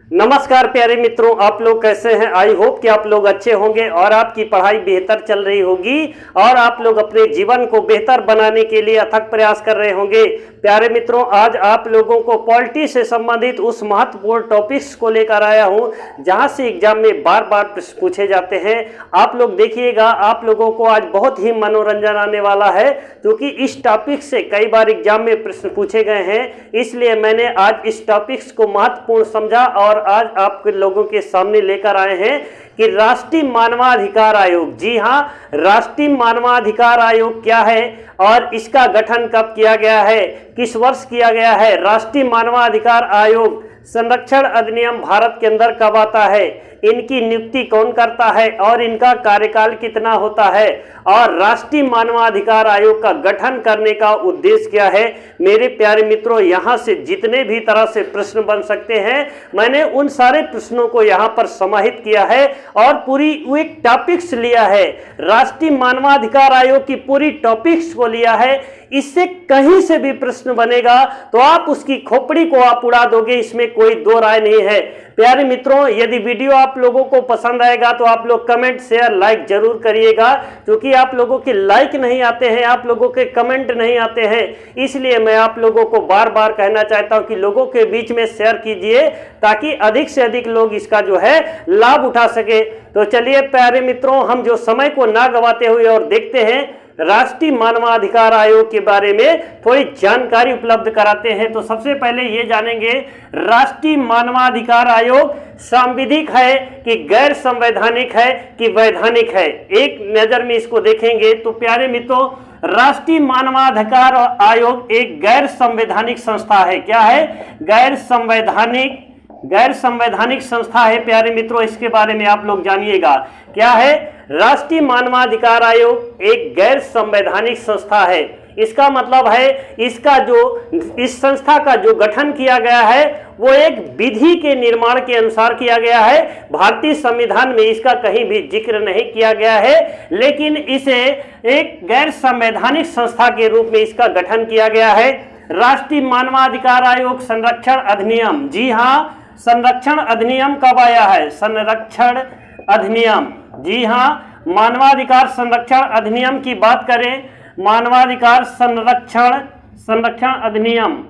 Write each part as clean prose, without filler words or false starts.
नमस्कार प्यारे मित्रों, आप लोग कैसे हैं। आई होप कि आप लोग अच्छे होंगे और आपकी पढ़ाई बेहतर चल रही होगी और आप लोग अपने जीवन को बेहतर बनाने के लिए अथक प्रयास कर रहे होंगे। प्यारे मित्रों, आज आप लोगों को पॉलिटी से संबंधित उस महत्वपूर्ण टॉपिक्स को लेकर आया हूं जहां से एग्जाम में बार बार प्रश्न पूछे जाते हैं। आप लोग देखिएगा, आप लोगों को आज बहुत ही मनोरंजन आने वाला है क्योंकि इस टॉपिक से कई बार एग्जाम में प्रश्न पूछे गए हैं। इसलिए मैंने आज इस टॉपिक्स को महत्वपूर्ण समझा और आज आप लोगों के सामने लेकर आए हैं कि राष्ट्रीय मानवाधिकार आयोग, जी हां, राष्ट्रीय मानवाधिकार आयोग क्या है और इसका गठन कब किया गया है, किस वर्ष किया गया है। राष्ट्रीय मानवाधिकार आयोग संरक्षण अधिनियम भारत के अंदर कब आता है, इनकी नियुक्ति कौन करता है और इनका कार्यकाल कितना होता है और राष्ट्रीय मानवाधिकार आयोग का गठन करने का उद्देश्य क्या है। मेरे प्यारे मित्रों, यहाँ से जितने भी तरह से प्रश्न बन सकते हैं मैंने उन सारे प्रश्नों को यहाँ पर समाहित किया है और पूरी एक टॉपिक्स लिया है। राष्ट्रीय मानवाधिकार आयोग की पूरी टॉपिक्स को लिया है। इससे कहीं से भी प्रश्न बनेगा तो आप उसकी खोपड़ी को आप उड़ा दोगे, इसमें कोई दो राय नहीं है। प्यारे मित्रों, यदि वीडियो आप लोगों को पसंद आएगा तो आप लोग कमेंट शेयर लाइक जरूर करिएगा क्योंकि आप लोगों के लाइक नहीं आते हैं, आप लोगों के कमेंट नहीं आते हैं। इसलिए मैं आप लोगों को बार बार कहना चाहता हूं कि लोगों के बीच में शेयर कीजिए ताकि अधिक से अधिक लोग इसका जो है लाभ उठा सके। तो चलिए प्यारे मित्रों, हम जो समय को ना गवाते हुए और देखते हैं राष्ट्रीय मानवाधिकार आयोग के बारे में थोड़ी जानकारी उपलब्ध कराते हैं। तो सबसे पहले ये जानेंगे राष्ट्रीय मानवाधिकार आयोग सांविधिक है कि गैर संवैधानिक है कि वैधानिक है। एक नजर में इसको देखेंगे तो प्यारे मित्रों, राष्ट्रीय मानवाधिकार आयोग एक गैर संवैधानिक संस्था है। क्या है? गैर संवैधानिक संस्था है। प्यारे मित्रों, इसके बारे में आप लोग जानिएगा क्या है। राष्ट्रीय मानवाधिकार आयोग एक गैर संवैधानिक संस्था है। इसका मतलब है इस संस्था का जो गठन किया गया है वो एक विधि के निर्माण के अनुसार किया गया है। भारतीय संविधान में इसका कहीं भी जिक्र नहीं किया गया है, लेकिन इसे एक गैर संवैधानिक संस्था के रूप में इसका गठन किया गया है। राष्ट्रीय मानवाधिकार आयोग संरक्षण अधिनियम, जी हाँ, संरक्षण अधिनियम कब आया है? संरक्षण अधिनियम, जी हाँ, मानवाधिकार संरक्षण अधिनियम की बात करें, मानवाधिकार संरक्षण अधिनियम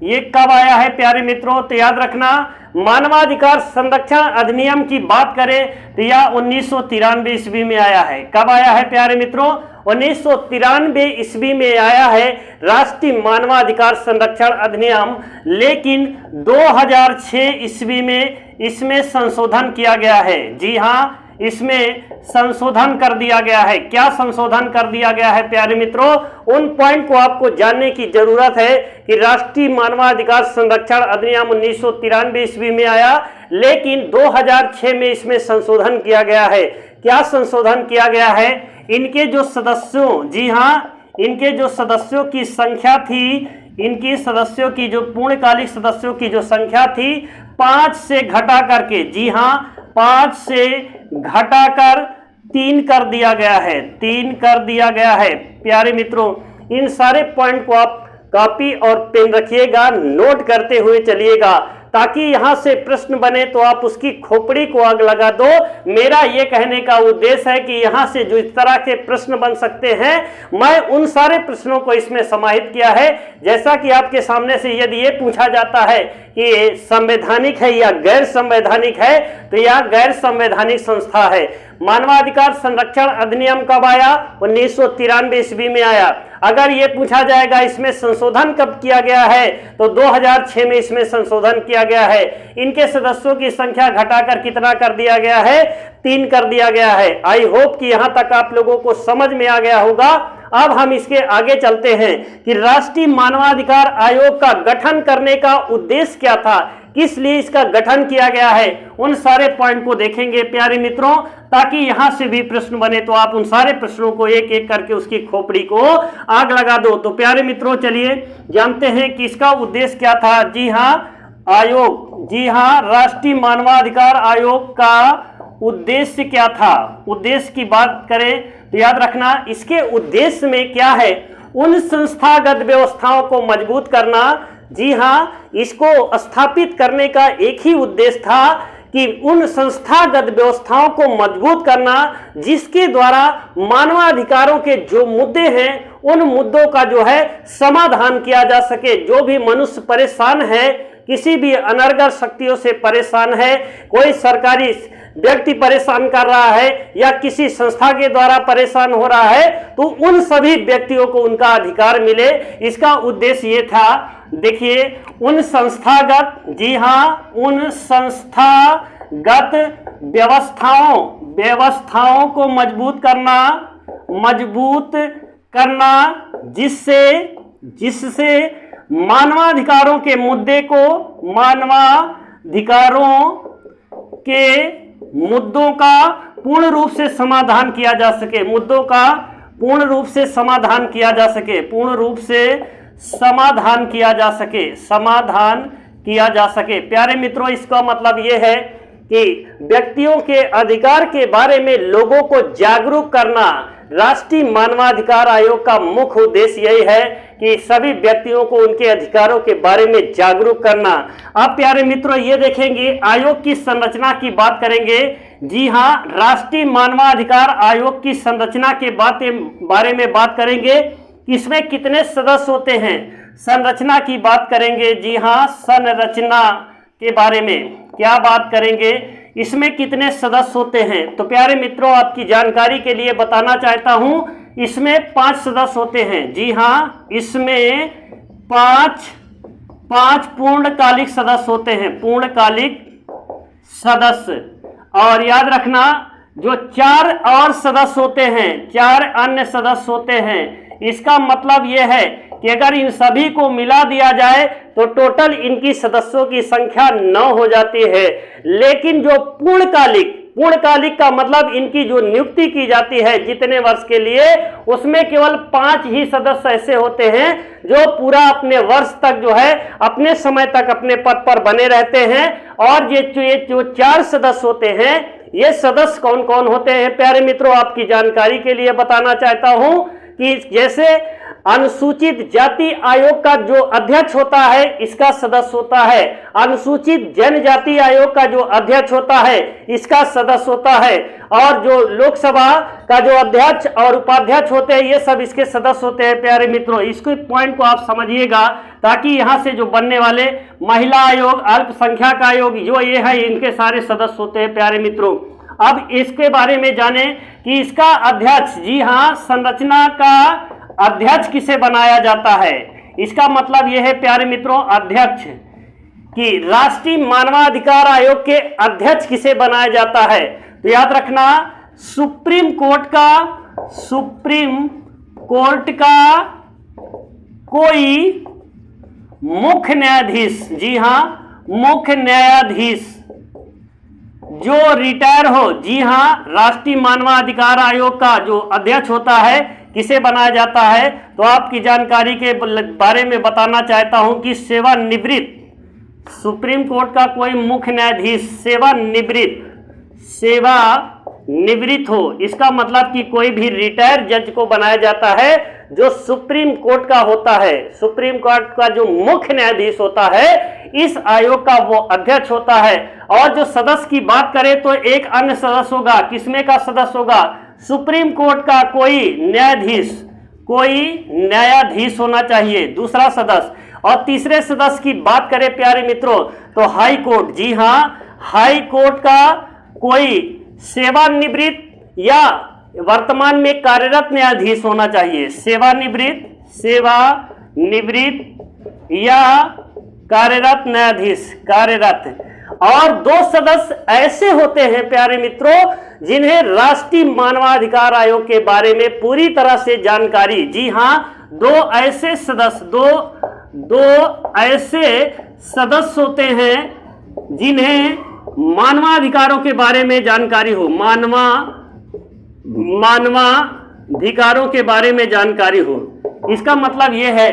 ये कब आया है प्यारे मित्रों? तो याद रखना, मानवाधिकार संरक्षण अधिनियम की बात करें तो यह 1993 ईस्वी में आया है। कब आया है प्यारे मित्रों? 1993 ईस्वी में आया है राष्ट्रीय मानवाधिकार संरक्षण अधिनियम, लेकिन 2006 ईस्वी में इसमें संशोधन किया गया है। जी हाँ, इसमें संशोधन कर दिया गया है। क्या संशोधन कर दिया गया है प्यारे मित्रों? उन पॉइंट को आपको जानने की जरूरत है कि राष्ट्रीय मानवाधिकार संरक्षण अधिनियम 1993 ईस्वी में आया, लेकिन 2006 में इसमें संशोधन किया गया है। क्या संशोधन किया गया है? इनके जो सदस्यों, जी हाँ, इनके जो सदस्यों की संख्या थी, इनकी सदस्यों की जो पूर्णकालिक सदस्यों की जो संख्या थी 5 से घटा करके, जी हाँ, 5 से घटाकर 3 कर दिया गया है। 3 कर दिया गया है। प्यारे मित्रों, इन सारे पॉइंट को आप कॉपी और पेन रखिएगा, नोट करते हुए चलिएगा ताकि यहां से प्रश्न बने तो आप उसकी खोपड़ी को आग लगा दो। मेरा ये कहने का उद्देश्य है कि यहां से जो इस तरह के प्रश्न बन सकते हैं, मैं उन सारे प्रश्नों को इसमें समाहित किया है। जैसा कि आपके सामने से यदि ये पूछा जाता है कि संवैधानिक है या गैर संवैधानिक है, तो यह गैर संवैधानिक संस्था है। मानवाधिकार संरक्षण अधिनियम कब आया? 1993 ईस्वी में आया। अगर ये पूछा जाएगा इसमें संशोधन कब किया गया है, तो 2006 में इसमें संशोधन किया गया है। इनके सदस्यों की संख्या घटाकर कितना कर दिया गया है? 3 कर दिया गया है। आई होप कि यहां तक आप लोगों को समझ में आ गया होगा। अब हम इसके आगे चलते हैं कि राष्ट्रीय मानवाधिकार आयोग का गठन करने का उद्देश्य क्या था, किस लिए इसका गठन किया गया है, उन सारे पॉइंट को देखेंगे प्यारे मित्रों, ताकि यहां से भी प्रश्न बने तो आप उन सारे प्रश्नों को एक एक करके उसकी खोपड़ी को आग लगा दो। तो प्यारे मित्रों, चलिए जानते हैं कि इसका उद्देश्य क्या था। जी हाँ, आयोग, जी हाँ, राष्ट्रीय मानवाधिकार आयोग का उद्देश्य क्या था? उद्देश्य की बात करें तो याद रखना, इसके उद्देश्य में क्या है? उन संस्थागत व्यवस्थाओं को मजबूत करना जी हाँ, इसको स्थापित करने का एक ही उद्देश्य था कि उन संस्थागत व्यवस्थाओं को मजबूत करना जिसके द्वारा मानवाधिकारों के जो मुद्दे हैं उन मुद्दों का जो है समाधान किया जा सके। जो भी मनुष्य परेशान है, किसी भी अनर्गल शक्तियों से परेशान है, कोई सरकारी व्यक्ति परेशान कर रहा है या किसी संस्था के द्वारा परेशान हो रहा है, तो उन सभी व्यक्तियों को उनका अधिकार मिले। इसका उद्देश्य ये था, देखिए, उन संस्थागत, जी हाँ, उन संस्थागत व्यवस्थाओं को मजबूत करना जिससे मानवाधिकारों के मुद्दों का पूर्ण रूप से समाधान किया जा सके। प्यारे मित्रों, इसका मतलब यह है कि व्यक्तियों के अधिकार के बारे में लोगों को जागरूक करना राष्ट्रीय मानवाधिकार आयोग का मुख्य उद्देश्य यही है कि सभी व्यक्तियों को उनके अधिकारों के बारे में जागरूक करना। अब प्यारे मित्रों, ये देखेंगे, आयोग की संरचना की बात करेंगे। जी हाँ, राष्ट्रीय मानवाधिकार आयोग की संरचना के बारे में बात करेंगे। इसमें कितने सदस्य होते हैं, संरचना की बात करेंगे। जी हाँ, संरचना के बारे में क्या बात करेंगे, इसमें कितने सदस्य होते हैं। तो प्यारे मित्रों, आपकी जानकारी के लिए बताना चाहता हूं, इसमें 5 सदस्य होते हैं। जी हाँ, इसमें पांच पूर्णकालिक सदस्य होते हैं, पूर्णकालिक सदस्य। और याद रखना, जो 4 और सदस्य होते हैं, 4 अन्य सदस्य होते हैं। इसका मतलब यह है कि अगर इन सभी को मिला दिया जाए तो टोटल इनकी सदस्यों की संख्या 9 हो जाती है। लेकिन जो पूर्णकालिक का मतलब इनकी जो नियुक्ति की जाती है जितने वर्ष के लिए, उसमें केवल 5 ही सदस्य ऐसे होते हैं जो पूरा अपने वर्ष तक जो है अपने समय तक अपने पद पर बने रहते हैं। और ये जो 4 सदस्य होते हैं, ये सदस्य कौन कौन होते हैं प्यारे मित्रों, आपकी जानकारी के लिए बताना चाहता हूं कि जैसे अनुसूचित जाति आयोग का जो अध्यक्ष होता है, इसका सदस्य होता है। अनुसूचित जनजाति आयोग का जो अध्यक्ष होता है, इसका सदस्य होता है। और जो लोकसभा का जो अध्यक्ष और उपाध्यक्ष होते हैं, ये सब इसके सदस्य होते हैं। प्यारे मित्रों, इसको पॉइंट को आप समझिएगा ताकि यहां से जो बनने वाले महिला आयोग, अल्पसंख्यक आयोग, जो ये है, इनके सारे सदस्य होते हैं। प्यारे मित्रों, अब इसके बारे में जाने कि इसका अध्यक्ष, जी हाँ, संरचना का अध्यक्ष किसे बनाया जाता है। इसका मतलब यह है प्यारे मित्रों, अध्यक्ष कि राष्ट्रीय मानवाधिकार आयोग के अध्यक्ष किसे बनाया जाता है। तो याद रखना, सुप्रीम कोर्ट का कोई मुख्य न्यायाधीश, जी हाँ, मुख्य न्यायाधीश जो रिटायर हो, जी हाँ, राष्ट्रीय मानवाधिकार आयोग का जो अध्यक्ष होता है किसे बनाया जाता है। तो आपकी जानकारी के बारे में बताना चाहता हूं कि सेवानिवृत्त, सुप्रीम कोर्ट का कोई मुख्य न्यायाधीश सेवानिवृत्त हो। इसका मतलब कि कोई भी रिटायर जज को बनाया जाता है जो सुप्रीम कोर्ट का होता है। सुप्रीम कोर्ट का जो मुख्य न्यायाधीश होता है, इस आयोग का वो अध्यक्ष होता है। और जो सदस्य की बात करें तो एक अन्य सदस्य होगा, किसमें का सदस्य होगा, सुप्रीम कोर्ट का कोई न्यायाधीश होना चाहिए, दूसरा सदस्य। और तीसरे सदस्य की बात करें प्यारे मित्रों तो हाई कोर्ट, जी हाँ, हाई कोर्ट का कोई सेवानिवृत्त या वर्तमान में कार्यरत न्यायाधीश होना चाहिए। सेवानिवृत्त या कार्यरत न्यायाधीश, कार्यरत। और 2 सदस्य ऐसे होते हैं प्यारे मित्रों जिन्हें राष्ट्रीय मानवाधिकार आयोग के बारे में पूरी तरह से जानकारी, जी हाँ, 2 ऐसे सदस्य होते हैं जिन्हें मानवाधिकारों के बारे में जानकारी हो, मानवाधिकारों के बारे में जानकारी हो। इसका मतलब यह है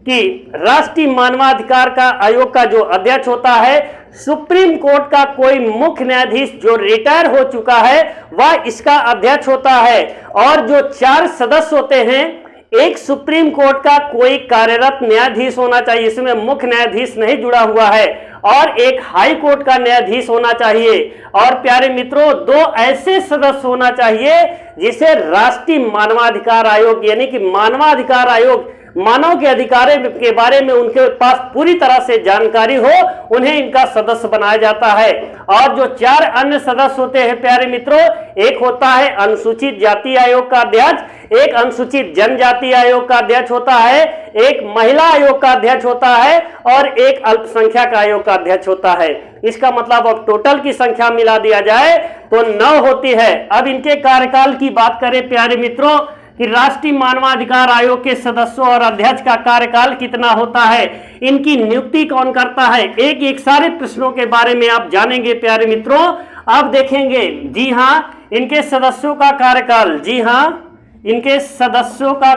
कि राष्ट्रीय मानवाधिकार का आयोग का जो अध्यक्ष होता है, सुप्रीम कोर्ट का कोई मुख्य न्यायाधीश जो रिटायर हो चुका है, वह इसका अध्यक्ष होता है। और जो 4 सदस्य होते हैं, एक सुप्रीम कोर्ट का कोई कार्यरत न्यायाधीश होना चाहिए, इसमें मुख्य न्यायाधीश नहीं जुड़ा हुआ है, और एक हाई कोर्ट का न्यायाधीश होना चाहिए, और प्यारे मित्रों 2 ऐसे सदस्य होना चाहिए जिसे राष्ट्रीय मानवाधिकार आयोग यानी कि मानवाधिकार आयोग, मानव के अधिकारों के बारे में उनके पास पूरी तरह से जानकारी हो, उन्हें इनका सदस्य बनाया जाता है। और जो 4 अन्य सदस्य होते हैं प्यारे मित्रों, एक होता है अनुसूचित जाति आयोग का अध्यक्ष, एक अनुसूचित जनजाति आयोग का अध्यक्ष होता है, एक महिला आयोग का अध्यक्ष होता है, और एक अल्पसंख्यक आयोग का अध्यक्ष होता है। इसका मतलब अब टोटल की संख्या मिला दिया जाए तो 9 होती है। अब इनके कार्यकाल की बात करें प्यारे मित्रों कि राष्ट्रीय मानवाधिकार आयोग के सदस्यों और अध्यक्ष का कार्यकाल कितना होता है, इनकी नियुक्ति कौन करता है, एक एक सारे प्रश्नों के बारे में आप जानेंगे प्यारे मित्रों। अब देखेंगे, जी हाँ, इनके सदस्यों का कार्यकाल, जी हाँ, इनके सदस्यों का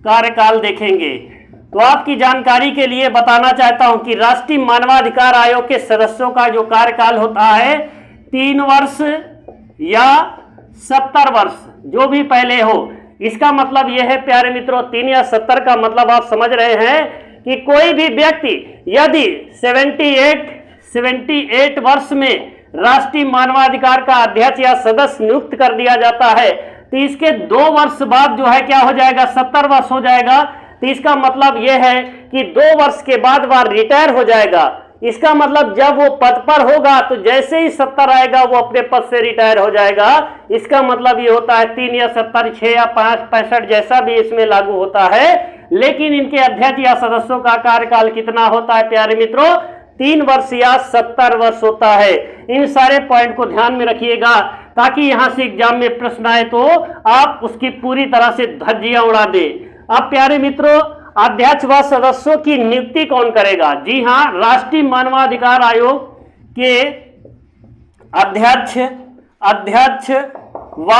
कार्यकाल देखेंगे। तो आपकी जानकारी के लिए बताना चाहता हूं कि राष्ट्रीय मानवाधिकार आयोग के सदस्यों का जो कार्यकाल होता है 3 वर्ष या 70 वर्ष, जो भी पहले हो। इसका मतलब यह है प्यारे मित्रों, 3 या 70 का मतलब आप समझ रहे हैं कि कोई भी व्यक्ति यदि 78 वर्ष में राष्ट्रीय मानवाधिकार का अध्यक्ष या सदस्य नियुक्त कर दिया जाता है तो इसके 2 वर्ष बाद जो है क्या हो जाएगा, 70 वर्ष हो जाएगा। तो इसका मतलब यह है कि 2 वर्ष के बाद वह रिटायर हो जाएगा। इसका मतलब जब वो पद पर होगा तो जैसे ही 70 आएगा वो अपने पद से रिटायर हो जाएगा। इसका मतलब ये होता है 3 या 70, 6 या 5, 65 जैसा भी इसमें लागू होता है। लेकिन इनके अध्यक्ष या सदस्यों का कार्यकाल कितना होता है प्यारे मित्रों, 3 वर्ष या 70 वर्ष होता है। इन सारे पॉइंट को ध्यान में रखिएगा ताकि यहां से एग्जाम में प्रश्न आए तो आप उसकी पूरी तरह से धज्जियां उड़ा दें। अब प्यारे मित्रों, अध्यक्ष व सदस्यों की नियुक्ति कौन करेगा? जी हां, राष्ट्रीय मानवाधिकार आयोग के अध्यक्ष व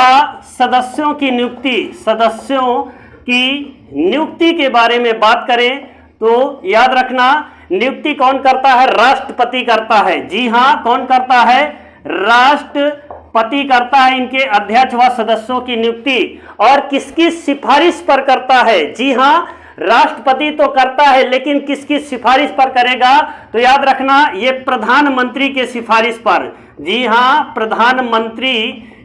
सदस्यों की नियुक्ति के बारे में बात करें तो याद रखना, नियुक्ति कौन करता है? राष्ट्रपति करता है। जी हां, कौन करता है? राष्ट्रपति करता है इनके अध्यक्ष व सदस्यों की नियुक्ति। और किसकी सिफारिश पर करता है? जी हां, राष्ट्रपति तो करता है, लेकिन किसकी सिफारिश पर करेगा? तो याद रखना, ये प्रधानमंत्री के सिफारिश पर। जी हां, प्रधानमंत्री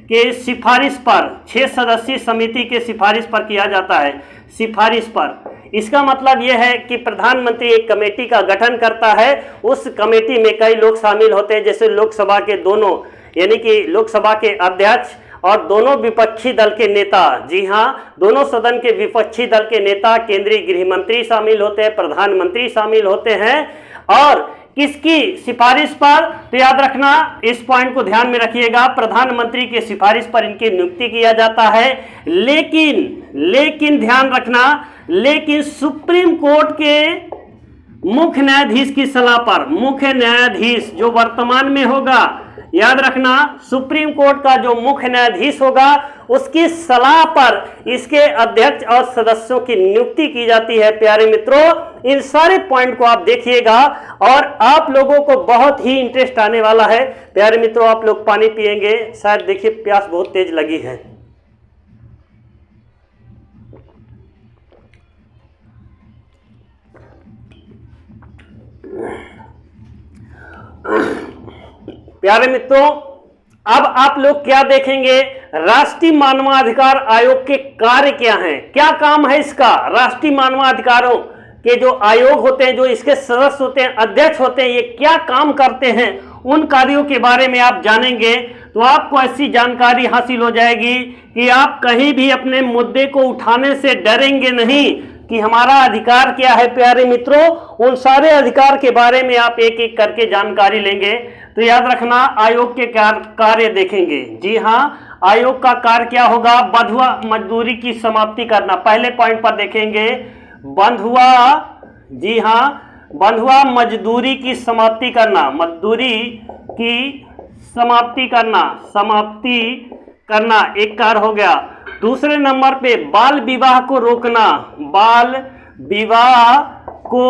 के सिफारिश पर, 6 सदस्यीय समिति के सिफारिश पर किया जाता है, सिफारिश पर। इसका मतलब यह है कि प्रधानमंत्री एक कमेटी का गठन करता है, उस कमेटी में कई लोग शामिल होते हैं, जैसे लोकसभा के दोनों, यानी कि लोकसभा के अध्यक्ष और दोनों विपक्षी दल के नेता। जी हां, दोनों सदन के विपक्षी दल के नेता, केंद्रीय गृह मंत्री शामिल होते हैं, प्रधानमंत्री शामिल होते हैं। और किसकी सिफारिश पर? तो याद रखना, इस पॉइंट को ध्यान में रखिएगा, प्रधानमंत्री के सिफारिश पर इनकी नियुक्ति किया जाता है। लेकिन ध्यान रखना, लेकिन सुप्रीम कोर्ट के मुख्य न्यायाधीश की सलाह पर, मुख्य न्यायाधीश जो वर्तमान में होगा, याद रखना, सुप्रीम कोर्ट का जो मुख्य न्यायाधीश होगा उसकी सलाह पर इसके अध्यक्ष और सदस्यों की नियुक्ति की जाती है। प्यारे मित्रों, इन सारे पॉइंट को आप देखिएगा और आप लोगों को बहुत ही इंटरेस्ट आने वाला है। प्यारे मित्रों, आप लोग पानी पिएंगे, शायद देखिए प्यास बहुत तेज लगी है। प्यारे मित्रों, अब आप लोग क्या देखेंगे? राष्ट्रीय मानवाधिकार आयोग के कार्य क्या हैं, क्या काम है इसका? राष्ट्रीय मानवाधिकारों के जो आयोग होते हैं, जो इसके सदस्य होते हैं, अध्यक्ष होते हैं, ये क्या काम करते हैं, उन कार्यों के बारे में आप जानेंगे तो आपको ऐसी जानकारी हासिल हो जाएगी कि आप कहीं भी अपने मुद्दे को उठाने से डरेंगे नहीं कि हमारा अधिकार क्या है। प्यारे मित्रों, उन सारे अधिकार के बारे में आप एक एक करके जानकारी लेंगे। तो याद रखना, आयोग के कार्य देखेंगे। जी हाँ, आयोग का कार्य क्या होगा? बंधुआ मजदूरी की समाप्ति करना, पहले पॉइंट पर देखेंगे। बंधुआ, जी हाँ, बंधुआ मजदूरी की समाप्ति करना, मजदूरी की समाप्ति करना एक कार्य हो गया। दूसरे नंबर पे बाल विवाह को रोकना, बाल विवाह को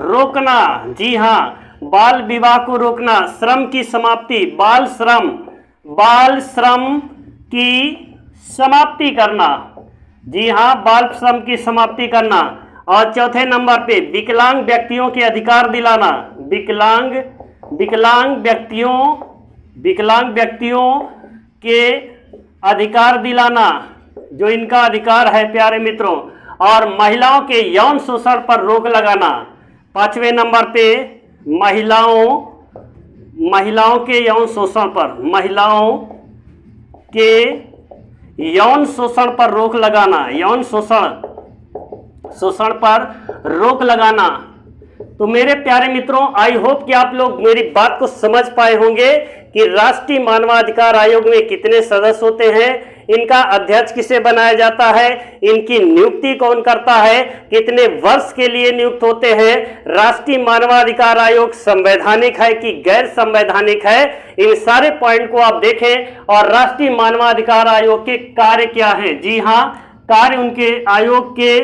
रोकना। जी हाँ, बाल विवाह को रोकना। श्रम की समाप्ति, बाल श्रम की समाप्ति करना, जी हाँ, बाल श्रम की समाप्ति करना। और चौथे नंबर पे विकलांग व्यक्तियों के अधिकार दिलाना, विकलांग व्यक्तियों के अधिकार दिलाना, जो इनका अधिकार है प्यारे मित्रों। और महिलाओं के यौन शोषण पर रोक लगाना। पांचवें नंबर पे महिलाओं के यौन शोषण पर, महिलाओं के यौन शोषण पर रोक लगाना, यौन शोषण पर रोक लगाना। तो मेरे प्यारे मित्रों, आई होप कि आप लोग मेरी बात को समझ पाए होंगे कि राष्ट्रीय मानवाधिकार आयोग में कितने सदस्य होते हैं, इनका अध्यक्ष किसे बनाया जाता है, इनकी नियुक्ति कौन करता है, कितने वर्ष के लिए नियुक्त होते हैं, राष्ट्रीय मानवाधिकार आयोग संवैधानिक है कि गैर संवैधानिक है, इन सारे पॉइंट को आप देखें। और राष्ट्रीय मानवाधिकार आयोग के कार्य क्या है, जी हाँ, कार्य, उनके आयोग के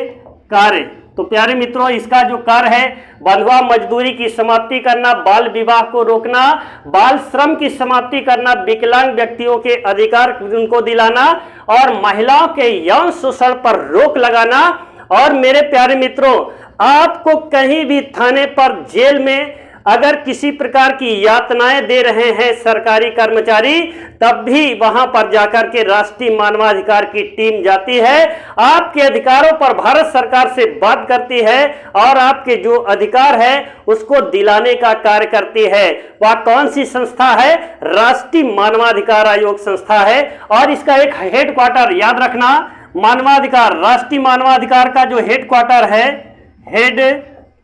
कार्य। तो प्यारे मित्रों, इसका जो कार्य है, बंधुआ मजदूरी की समाप्ति करना, बाल विवाह को रोकना, बाल श्रम की समाप्ति करना, विकलांग व्यक्तियों के अधिकार उनको दिलाना और महिलाओं के यौन शोषण पर रोक लगाना। और मेरे प्यारे मित्रों, आपको कहीं भी थाने पर, जेल में अगर किसी प्रकार की यातनाएं दे रहे हैं सरकारी कर्मचारी, तब भी वहां पर जाकर के राष्ट्रीय मानवाधिकार की टीम जाती है, आपके अधिकारों पर भारत सरकार से बात करती है और आपके जो अधिकार है उसको दिलाने का कार्य करती है। वह कौन सी संस्था है? राष्ट्रीय मानवाधिकार आयोग संस्था है। और इसका एक हेडक्वार्टर याद रखना, मानवाधिकार, राष्ट्रीय मानवाधिकार का जो हेडक्वार्टर है, हेड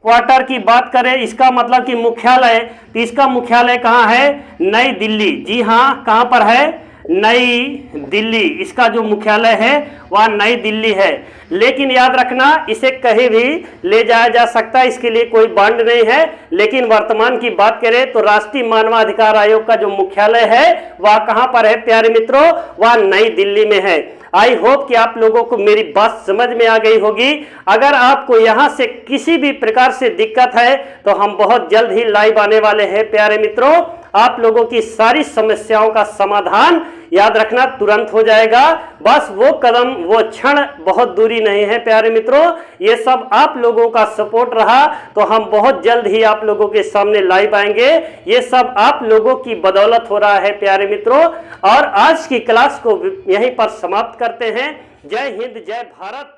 क्वार्टर की बात करें, इसका मतलब कि मुख्यालय, तो इसका मुख्यालय कहाँ है? नई दिल्ली। जी हाँ, कहाँ पर है? नई दिल्ली। इसका जो मुख्यालय है वह नई दिल्ली है। लेकिन याद रखना, इसे कहीं भी ले जाया जा सकता है, इसके लिए कोई बॉन्ड नहीं है। लेकिन वर्तमान की बात करें तो राष्ट्रीय मानवाधिकार आयोग का जो मुख्यालय है वह कहाँ पर है प्यारे मित्रों? वह नई दिल्ली में है। आई होप कि आप लोगों को मेरी बात समझ में आ गई होगी। अगर आपको यहाँ से किसी भी प्रकार से दिक्कत है तो हम बहुत जल्द ही लाइव आने वाले हैं प्यारे मित्रों। आप लोगों की सारी समस्याओं का समाधान याद रखना तुरंत हो जाएगा। बस वो कदम, वो क्षण बहुत दूरी नहीं है प्यारे मित्रों। ये सब आप लोगों का सपोर्ट रहा तो हम बहुत जल्द ही आप लोगों के सामने लाइव आएंगे। ये सब आप लोगों की बदौलत हो रहा है प्यारे मित्रों। और आज की क्लास को यहीं पर समाप्त करते हैं। जय हिंद, जय भारत।